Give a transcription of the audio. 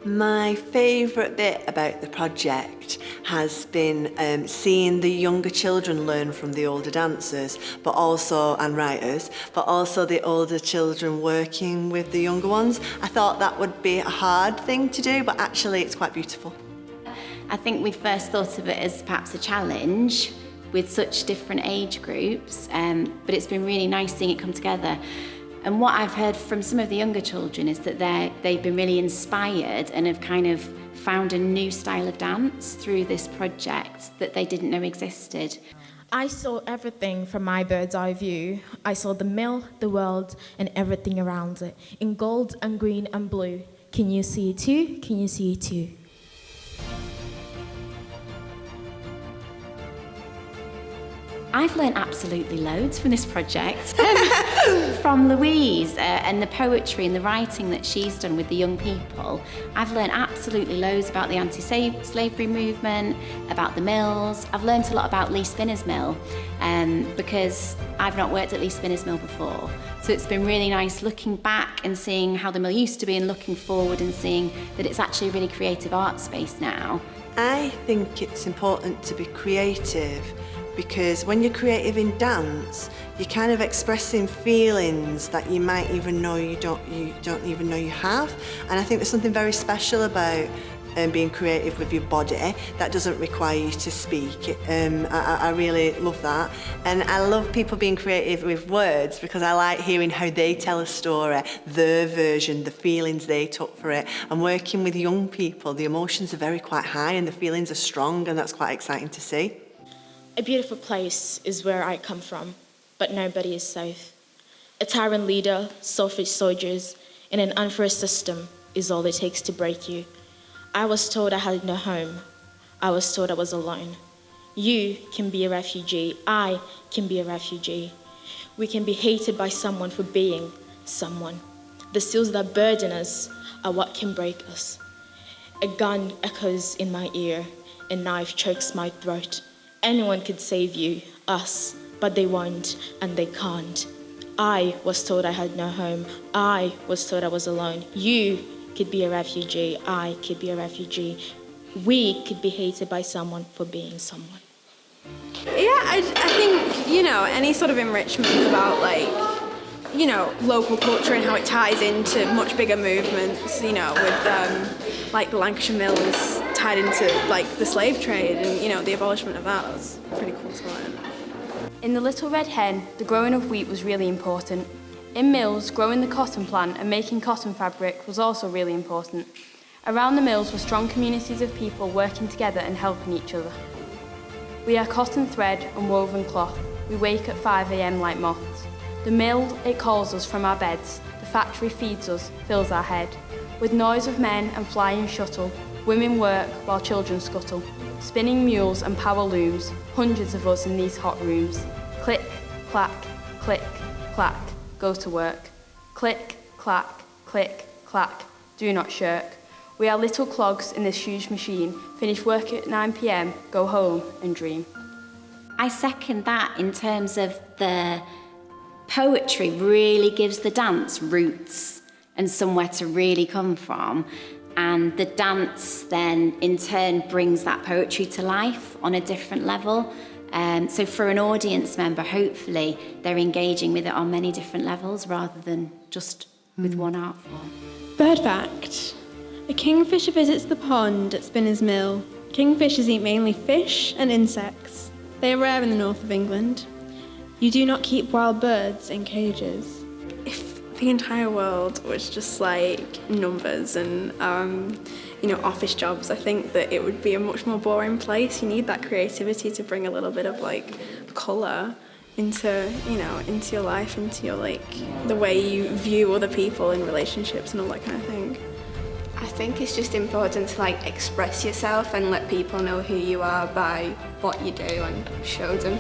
My favourite bit about the project has been seeing the younger children learn from the older dancers, and writers, but also the older children working with the younger ones. I thought that would be a hard thing to do, but actually it's quite beautiful. I think we first thought of it as perhaps a challenge with such different age groups, but it's been really nice seeing it come together. And what I've heard from some of the younger children is that they've been really inspired and have kind of found a new style of dance through this project that they didn't know existed. I saw everything from my bird's eye view. I saw the mill, the world, and everything around it, in gold and green and blue. Can you see it too? Can you see it too? I've learned absolutely loads from this project. From Louise and the poetry and the writing that she's done with the young people. I've learned absolutely loads about the anti-slavery movement, about the mills. I've learned a lot about Lee Spinner's Mill because I've not worked at Lee Spinner's Mill before. So it's been really nice looking back and seeing how the mill used to be and looking forward and seeing that it's actually a really creative art space now. I think it's important to be creative, because when you're creative in dance, you're kind of expressing feelings that you might even know you don't even know you have. And I think there's something very special about being creative with your body that doesn't require you to speak. I really love that. And I love people being creative with words because I like hearing how they tell a story, their version, the feelings they took for it. And working with young people, the emotions are quite high and the feelings are strong, and that's quite exciting to see. A beautiful place is where I come from, but nobody is safe. A tyrant leader, selfish soldiers, and an unfair system is all it takes to break you. I was told I had no home. I was told I was alone. You can be a refugee. I can be a refugee. We can be hated by someone for being someone. The seals that burden us are what can break us. A gun echoes in my ear. A knife chokes my throat. Anyone could save you, us, but they won't and they can't. I was told I had no home. I was told I was alone. You could be a refugee. I could be a refugee. We could be hated by someone for being someone. Yeah, I think, any sort of enrichment about, local culture and how it ties into much bigger movements, with, the Lancashire Mills tied into, the slave trade and, the abolishment of that. That was pretty cool to learn. In the Little Red Hen, the growing of wheat was really important. In mills, growing the cotton plant and making cotton fabric was also really important. Around the mills were strong communities of people working together and helping each other. We are cotton thread and woven cloth. We wake at 5 a.m. like moths. The mill, it calls us from our beds. The factory feeds us, fills our head. With noise of men and flying shuttle, women work while children scuttle. Spinning mules and power looms, hundreds of us in these hot rooms. Click, clack, click, clack, go to work. Click, clack, click, clack, do not shirk. We are little clogs in this huge machine. Finish work at 9 p.m, go home and dream. I second that in terms of the poetry really gives the dance roots and somewhere to really come from. And the dance then in turn brings that poetry to life on a different level. So for an audience member, hopefully they're engaging with it on many different levels rather than just with one art form. Bird fact. A kingfisher visits the pond at Spinner's Mill. Kingfishers eat mainly fish and insects. They are rare in the north of England. You do not keep wild birds in cages. If the entire world was just numbers and, office jobs, I think that it would be a much more boring place. You need that creativity to bring a little bit of colour into, into your life, into your the way you view other people in relationships and all that kind of thing. I think it's just important to express yourself and let people know who you are by what you do and show them.